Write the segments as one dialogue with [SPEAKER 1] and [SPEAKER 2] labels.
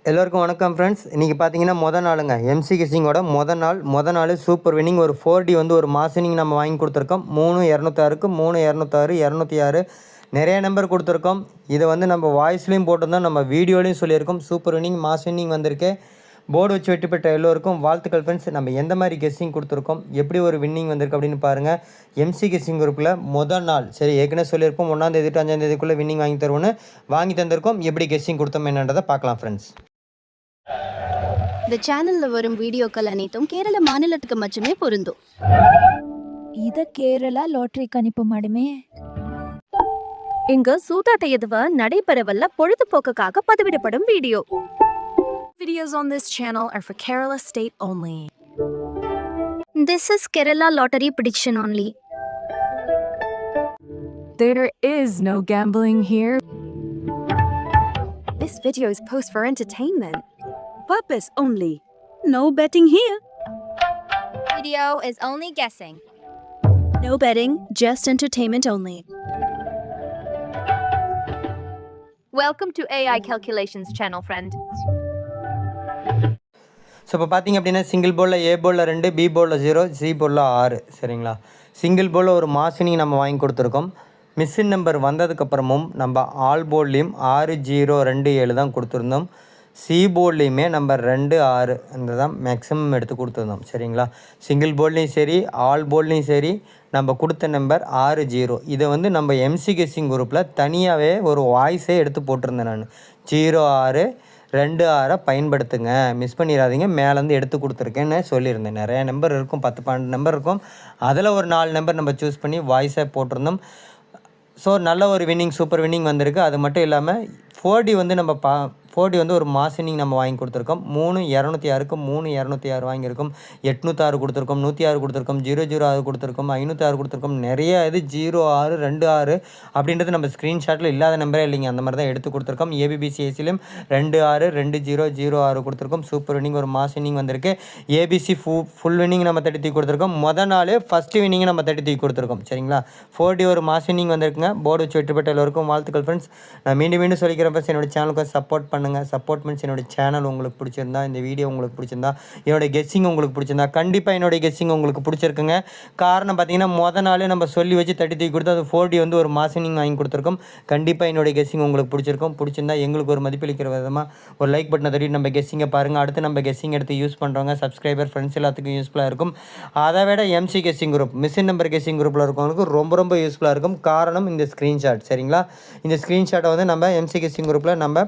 [SPEAKER 1] எல்லோருக்கும் வணக்கம் ஃப்ரெண்ட்ஸ். இன்றைக்கி பார்த்தீங்கன்னா நாளுங்க எம்சி கிசிங்கோட மொதல் நாள் சூப்பர் வின்னிங் ஒரு 4D வந்து ஒரு மாசினிங் நம்ம வாங்கி கொடுத்துருக்கோம். 3,206க்கு 3,206 206 நிறைய நம்பர் கொடுத்துருக்கோம். இதை வந்து நம்ம வாய்ஸ்லேயும் போட்டிருந்தோம், நம்ம வீடியோலையும் சொல்லியிருக்கோம். சூப்பர் வின்னிங் மாஸ் வின்னிங் வந்திருக்கு. போர்டு வச்சு வெற்றி பெற்ற எல்லோருக்கும் வாழ்த்துக்கள் ஃப்ரெண்ட்ஸ். நம்ம எந்த மாதிரி கெஸ்ஸிங் கொடுத்துருக்கோம், எப்படி ஒரு வின்னிங் வந்திருக்கு அப்படின்னு பாருங்கள். எம்சி கெஸ்ஸிங் குரூப்பில் முதல் நாள் சரி ஏற்கனவே சொல்லியிருப்போம் 1ஆம் தேதி டு 5ஆம் தேதிக்குள்ளே வின்னிங் வாங்கி தருவோன்னு வாங்கி தந்திருக்கோம். எப்படி கெஸ்ஸிங் கொடுத்தோம் என்னன்றதை பார்க்கலாம் ஃப்ரெண்ட்ஸ்.
[SPEAKER 2] இந்த சேனல்ல வரும் வீடியோக்கள் அனைத்தும் கேரள மாநிலத்துக்கு மட்டுமே பொருந்தும்.
[SPEAKER 3] இத கேரளா லாட்டரி கணிப்பு மாடுமே.
[SPEAKER 2] இங்க சூதாட்ட எதுவா நடைபெறவல்ல பொழுதுபோக்குக்காக பதிவிடப்படும் video.
[SPEAKER 4] Videos on this channel are for Kerala state only.
[SPEAKER 2] This is Kerala lottery prediction only.
[SPEAKER 4] There is no gambling here. This video is post for entertainment purpose only. No betting here.
[SPEAKER 2] Video is only guessing.
[SPEAKER 4] No betting, just entertainment only.
[SPEAKER 2] Welcome to AI calculations channel, friend.
[SPEAKER 1] So இப்போ பார்த்தீங்க அப்படின்னா single போலில் ஏ போலில் 2, B போலில் 0, C போலில் 6 சரிங்களா. Single போலில் ஒரு மாசினிங் நம்ம வாங்கி கொடுத்துருக்கோம். மிஸ்ஸின் நம்பர் வந்ததுக்கப்புறமும் நம்ம ஆல் போர்ட்லேயும் 6 0 2 7 தான் கொடுத்துருந்தோம். சி போர்ட்லேயுமே நம்பர் 2 6 அந்த தான் மேக்ஸிமம் எடுத்து கொடுத்துருந்தோம் சரிங்களா. சிங்கிள் போர்ட்லேயும் சரி ஆல் போர்ட்லேயும் சரி நம்ம கொடுத்த நம்பர் 6 0. இதை வந்து நம்ம எம்சி கெஸ்ஸிங் குரூப்பில் தனியாகவே ஒரு வாய்ஸே எடுத்து போட்டிருந்தேன் நான். 0 6 2 6 பயன்படுத்துங்க, மிஸ் பண்ணிடாதீங்க, மேலேருந்து எடுத்து கொடுத்துருக்கேன்னு சொல்லியிருந்தேன். நிறையா நம்பர் இருக்கும், 10-12 நம்பர் இருக்கும். அதில் ஒரு 4 நம்பர் நம்ம சூஸ் பண்ணி வாய்ஸாக போட்டிருந்தோம். ஸோ நல்ல ஒரு வின்னிங் சூப்பர் வின்னிங் வந்திருக்கு. அது மட்டும் இல்லாமல் 4D வந்து நம்ம 4D வந்து ஒரு மாஸ் வின்னிங் நம்ம வாங்கி கொடுத்துருக்கோம். 3,206க்கு 3,206 வாங்கியிருக்கோம். 806 கொடுத்துருக்கோம், 106 கொடுத்துருக்கோம், 006 கொடுத்துருக்கோம், 506 கொடுத்துருக்கோம். நிறைய இது 0 6 2 6 அப்படின்றது நம்ம ஸ்க்ரீன்ஷாட்டில் இல்லாத நம்பரே இல்லைங்க, அந்த மாதிரி தான் எடுத்து கொடுத்துருக்கோம். ஏபிபிசிஎஸ்சிலையும் 2 6 2 0 0 6 கொடுத்துருக்கோம். சூப்பர் வின்னிங் ஒரு மாஸ் வின்னிங் வந்திருக்கு. ஏபிசி ஃபுல் வின்னிங் நம்ம தட்டி தூக்கி கொடுத்துருக்கோம். மொதல் நாள் ஃபஸ்ட்டு வின்னிங் நம்ம தட்டி தூக்கி கொடுத்துருக்கோம் சரிங்களா. 4D ஒரு மாஸ் வின்னிங் வந்திருக்குங்க. போர்டு வச்சு வெற்றி பெற்ற எல்லோருக்கும் வாழ்த்துக்கள் ஃப்ரெண்ட்ஸ். நான் மீண்டும் சொல்லிக்கிறேன் ஃப்ரெண்ட்ஸ், என்னோட சேனலுக்கு சப்போர்ட் பண்ணுங்கள். சப்போர்ட் மீன்ஸ் என்னோட சேனல் உங்களுக்கு பிடிச்சிருந்தா, இந்த வீடியோ உங்களுக்கு பிடிச்சிருந்தா, என்னோடய கெஸ்ஸிங் உங்களுக்கு பிடிச்சிருந்தா, கண்டிப்பாக என்னோடய கெஸ்ஸிங் உங்களுக்கு பிடிச்சிருக்குங்க. காரணம் பார்த்தீங்கன்னா மொதல் நாள் நம்ம சொல்லி வச்சு தட்டி தூக்கி கொடுத்து அது 4D வந்து ஒரு மாசினிங் வாங்கி கொடுத்துருக்கோம். கண்டிப்பாக என்னோடய கெஸ்ஸிங் உங்களுக்கு பிடிச்சிருந்தா எங்களுக்கு ஒரு மதிப்பளிக்கிற விதமாக ஒரு லைக் பட்டனை தட்டி நம்ம கெஸ்ஸிங்கை பாருங்கள். அடுத்து நம்ம கெஸ்ஸிங் எடுத்து யூஸ் பண்ணுறவங்க சப்ஸ்கிரைபர் ஃப்ரெண்ட்ஸ் எல்லாத்துக்கும் யூஸ்ஃபுல்லாக இருக்கும். அதை விட எம்சி கெஸ்ஸிங் குரூப் மிஸ்ஸின் நம்பர் கெஸ்ஸிங் குரூப்பில் இருக்கவங்களுக்கு ரொம்ப யூஸ்ஃபுல்லாக இருக்கும். காரணம் இந்த ஸ்க்ரீன்ஷாட் சரிங்களா. இந்த ஸ்க்ரீன்ஷாட்டை வந்து நம்ம எம்சி கெஸ்ஸிங் குரூப்பில் நம்ம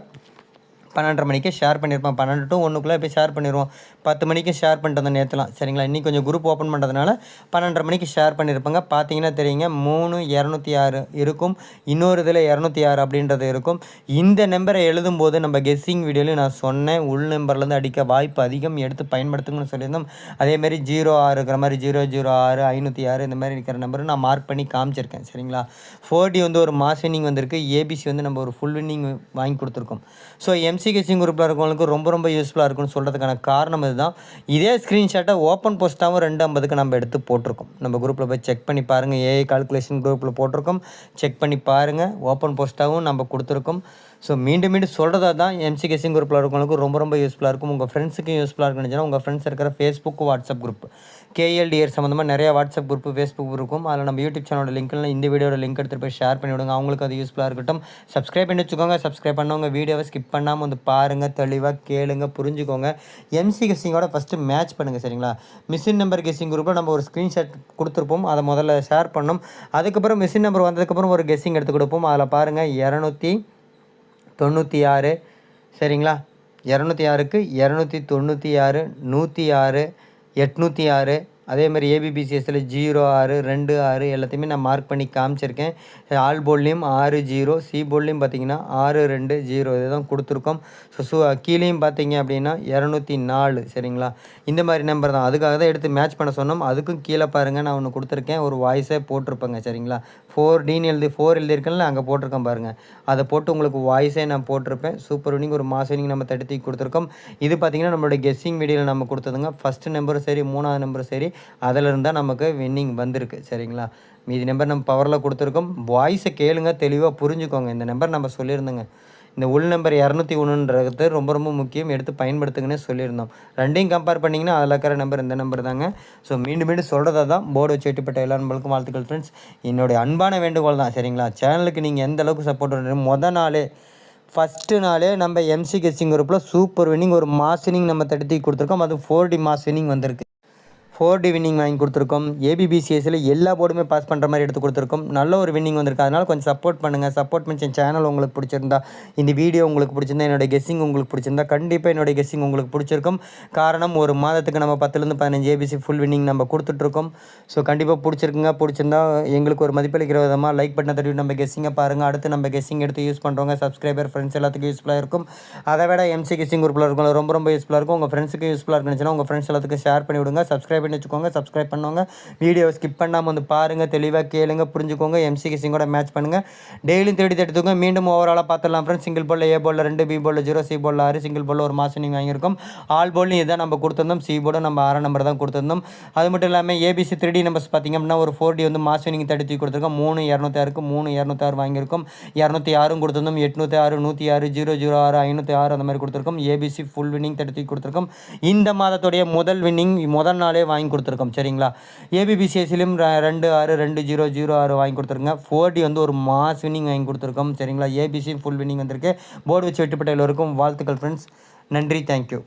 [SPEAKER 1] 12:30 மணிக்கு ஷேர் பண்ணியிருப்பேன். 12 to 1 போய் ஷேர் பண்ணிடுவோம். 10 மணிக்கு ஷேர் பண்ணிட்டு வந்தோம் நேற்றுலாம் சரிங்களா. இன்றைக்கி கொஞ்சம் குரூப் ஓப்பன் பண்ணுறதுனால 12:30 மணிக்கு ஷேர் பண்ணியிருப்பாங்க. பார்த்தீங்கன்னா தெரியுங்க 3,206 இருக்கும், இன்னொரு இதில் 206 அப்படின்றது இருக்கும். இந்த நம்பரை எழுதும்போது நம்ம கெஸ்ஸிங் வீடியோலையும் நான் சொன்னேன், உள் நம்பர்லேருந்து அடிக்க வாய்ப்பு அதிகம், எடுத்து பயன்படுத்துங்கன்னு சொல்லியிருந்தோம். அதேமாதிரி 0 இருக்கிற மாதிரி 006 506 இந்த மாதிரி இருக்கிற நம்பரை நான் மார்க் பண்ணி காமிச்சிருக்கேன் சரிங்களா. 4D வந்து ஒரு மாஸ் வின்னிங் வந்திருக்கு. ஏபிசி வந்து நம்ம ஒரு ஃபுல் வின்னிங் வாங்கி கொடுத்துருக்கோம். ஸோ எம்சி கெஸ்ஸிங் குரூப்பில் இருக்கவங்களுக்கு ரொம்ப யூஸ்ஃபுல்லாக இருக்குன்னு சொல்கிறதுக்கான காரணம் இதுதான். இதே ஸ்க்ரீன்ஷாட்டை ஓப்பன் போஸ்ட்டாகவும் 250க்கு நம்ம எடுத்து போட்டிருக்கோம். நம்ம குரூப்பில் போய் செக் பண்ணி பாருங்கள். ஏஐ கால்குலேஷன் குரூப்பில் போட்டிருக்கோம், செக் பண்ணி பாருங்கள். ஓப்பன் போஸ்ட்டாகவும் நம்ம கொடுத்துருக்கோம். ஸோ மீண்டும் சொல்கிறதா தான் எம்சி கெஸ்ஸிங் குரூப்பில் இருக்கவங்களுக்கு ரொம்ப யூஸ்ஃபுல்லாக இருக்கும். உங்கள் ஃப்ரெண்ட்ஸுக்கும் யூஸ்ஃபுல்லாக இருக்குன்னு உங்கள் ஃப்ரெண்ட்ஸ் இருக்கிற ஃபேஸ்புக் வாட்ஸ்அப் குரூப் கேஎல்டிஆர் சம்மந்தமாக நிறையா வாட்ஸ்அப் குரூப் ஃபேஸ்புக் இருக்கும். அதில் நம்ம யூடியூப் சேனலோட லிங்க்லாம் இந்த வீடியோட லிங்க் எடுத்துகிட்டு போய் ஷேர் பண்ணி விடுங்க. அவங்களுக்கு அது யூஸ்ஃபுல்லாக இருக்கட்டும். சப்ஸ்கிரைப் பண்ணி வச்சுக்கோங்க. சப்ஸ்கிரைப் பண்ணவங்க வீடியோவை ஸ்கிப் பண்ணாமல் வந்து பாருங்கள், தெளிவாக கேளுங்க, புரிஞ்சுக்கோங்க. எம்சி கெஸ்ஸிங்கோட ஃபஸ்ட்டு மேட்ச் பண்ணுங்கள் சரிங்களா. மிஸ்ஸின் நம்பர் கெஸ்ஸிங் குரூப்பில் நம்ம ஒரு ஸ்க்ரீன்ஷாட் கொடுத்துருப்போம், அதை முதல்ல ஷேர் பண்ணோம். அதுக்கப்புறம் மிஸ்ஸின் நம்பர் வந்ததுக்கப்புறம் ஒரு கெஸ்ஸிங் எடுத்து கொடுப்போம். அதில் பாருங்கள் 296 சரிங்களா. 206க்கு 296 106 806 அதேமாதிரி ஏபிபிசிஎஸ்சில் 0 6 2 6 எல்லாத்தையுமே நான் மார்க் பண்ணி காமிச்சிருக்கேன். ஆல் போர்ட்லேயும் 6 0, சி போர்ட்லேயும் பார்த்தீங்கன்னா 6 2 0 இதுதான் கொடுத்துருக்கோம். ஸோ கீழேயும் பார்த்தீங்க அப்படின்னா 204 சரிங்களா. இந்த மாதிரி நம்பர் தான், அதுக்காக தான் எடுத்து மேட்ச் பண்ண சொன்னோம். அதுக்கும் கீழே பாருங்கள், நான் ஒன்று கொடுத்துருக்கேன், ஒரு வாய்ஸே போட்டிருப்பேங்க சரிங்களா. 4Dன்னு 4 எழுதியிருக்கேன்ல, அங்கே போட்டிருக்கேன் பாருங்கள். அதை போட்டு உங்களுக்கு வாய்ஸே நான் போட்டிருப்பேன். சூப்பர் வின்னிங் ஒரு மாஸ் வின்னிங் நம்ம தட்டி கொடுத்துருக்கோம். இது பார்த்திங்கன்னா நம்மளுடைய கெஸ்ஸிங் வீடியோவில் நம்ம கொடுத்ததுங்க. ஃபஸ்ட்டு நம்பரும் சரி 3ஆவது நம்பரும் சரி அதில் இருந்தால் நமக்கு வின்னிங் வந்திருக்கு சரிங்களா. மீதி நம்பர் நம்ம பவரில் கொடுத்துருக்கோம். வாய்ஸை கேளுங்க, தெளிவாக புரிஞ்சுக்கோங்க. இந்த நம்பர் நம்ம சொல்லியிருந்தோங்க, இந்த உள் நம்பர் 201ன்றது ரொம்ப ரொம்ப முக்கியம், எடுத்து பயன்படுத்துங்கன்னே சொல்லியிருந்தோம். ரெண்டையும் கம்பேர் பண்ணிங்கன்னா அதில் இருக்கிற நம்பர் இந்த நம்பர் தாங்க. ஸோ மீண்டும் மீண்டும் சொல்கிறதா தான் போர்டு வச்சு வெட்டிப்பட்ட எல்லா நம்பளுக்கும் வாழ்த்துக்கள் ஃப்ரெண்ட்ஸ். என்னுடைய அன்பான வேண்டுகோள் தான் சரிங்களா. சேனலுக்கு நீங்கள் எந்த அளவுக்கு சப்போர்ட் பண்ணுறீங்க, ஃபஸ்ட்டு நாளே நம்ம எம்சி கெஸ்ஸிங் குரூப்பில் சூப்பர் வின்னிங் ஒரு மாஸ் வின்னிங் நம்ம தடுத்து கொடுத்துருக்கோம். அது 4D மாஸ் வின்னிங் வந்திருக்கு. 4D வின்னிங் வாங்கி கொடுத்துருக்கோம். ஏபிபிசிஎஸ்சில் எல்லா போர்டுமே பாஸ் பண்ணுற மாதிரி எடுத்து கொடுத்துருக்கோம். நல்ல ஒரு வின்னிங் வந்திருக்கு. அதனால் கொஞ்சம் சப்போர்ட் பண்ணுங்கள். சப்போர்ட் பண்ணி என் சேனல் உங்களுக்கு பிடிச்சிருந்தா, இந்த வீடியோ உங்களுக்கு பிடிச்சிருந்தா, என்னோடய கெஸ்ஸிங் உங்களுக்கு பிடிச்சிருந்தா, கண்டிப்பாக என்னோடய கெஸ்ஸிங் உங்களுக்கு பிடிச்சிருக்கும். காரணம் ஒரு மாதத்துக்கு நம்ம 10லேருந்து 15 ஏபிசி ஃபுல் வின்னிங் நம்ம கொடுத்துட்ருக்கோம். ஸோ கண்டிப்பாக பிடிச்சிருக்குங்க. பிடிச்சிருந்தா எங்களுக்கு ஒரு மதிப்பளிக்கிற விதமாக லைக் பட்டனை தட்டி நம்ம கெஸ்ஸிங்கை பாருங்கள். அடுத்து நம்ம கெஸ்ஸிங் எடுத்து யூஸ் பண்ணுறவங்க சப்ஸ்கிரைபர் ஃப்ரெண்ட்ஸ் எல்லாத்துக்கும் யூஸ்ஃபுல்லாக இருக்கும். அதை விட எம்சி கெஸ்ஸிங் குரூப்பில் இருக்கும் ரொம்ப ரொம்ப யூஸ்ஃபுல்லாக இருக்கும். உங்கள் ஃப்ரெண்ட்ஸுக்கு யூஸ்ஃபுல்லாக இருக்குன்னு உங்கள் ஃப்ரெண்ட்ஸ் எல்லாத்துக்கும் ஷேர் பண்ணி விடுங்க. சப்ஸ்கிரைப் பண்ணி வச்சுக்கோங்க. சப்ஸ்கிரைப் பண்ணுவாங்க. வீடியோவை ஸ்கிப் பண்ணாமல் வந்து பாருங்கள், தெளிவாக கேளுங்க, புரிஞ்சுக்கோங்க. எம்சி கெஸ்ஸிங்கோட மேட்ச் பண்ணுங்கள். டெய்லியும் தேடி தடுத்துக்கோங்க. மீண்டும் ஓவராலாக பார்த்துடலாம் ஃப்ரெண்ட்ஸ். சிங்கிள் போலில் ஏ போலில் 2, பி போலில் 0, சி போலில் 6, சிங்கிள் போலில் ஒரு மாதம் நீங்கள் வாங்கியிருக்கோம். ஆல் போல்லையும் இதான் நம்ம கொடுத்துருந்தோம். சி போர்டும் நம்ம 6 நம்பர் தான் கொடுத்துருந்தோம். அது மட்டும் இல்லாமல் ஏபிசி 3D நம்பர்ஸ் பார்த்திங்க அப்படின்னா ஒரு 4D வந்து மாதம் நீங்கள் தடுத்து கொடுத்துருக்கோம். 3 206 3 206 வாங்கியிருக்கோம். 206 கொடுத்துருந்தோம். 806 106 006 506 அந்த மாதிரி கொடுத்துருக்கோம். ஏபிசி ஃபுல் வின்னிங் தடுத்து கொடுத்துருக்கோம். இந்த மாதத்துடைய முதல் வின்னிங் முதல் நாளே வாங்கி கொடுத்துருக்கோம் சரிங்களா. ஏபிபிசிஎஸ்சிலும் 26 2006 வாங்கி கொடுத்துருங்க. 4D வந்து ஒரு மாஸ் வின்னிங் வாங்கி கொடுத்துருக்கோம் சரிங்களா. ஏபிசி ஃபுல் வின்னிங் வந்திருக்கு. போர்டு வச்சு வெட்டுப்பட்ட எல்லோருக்கும் வாழ்த்துக்கள் ஃப்ரெண்ட்ஸ். நன்றி, தேங்க்யூ.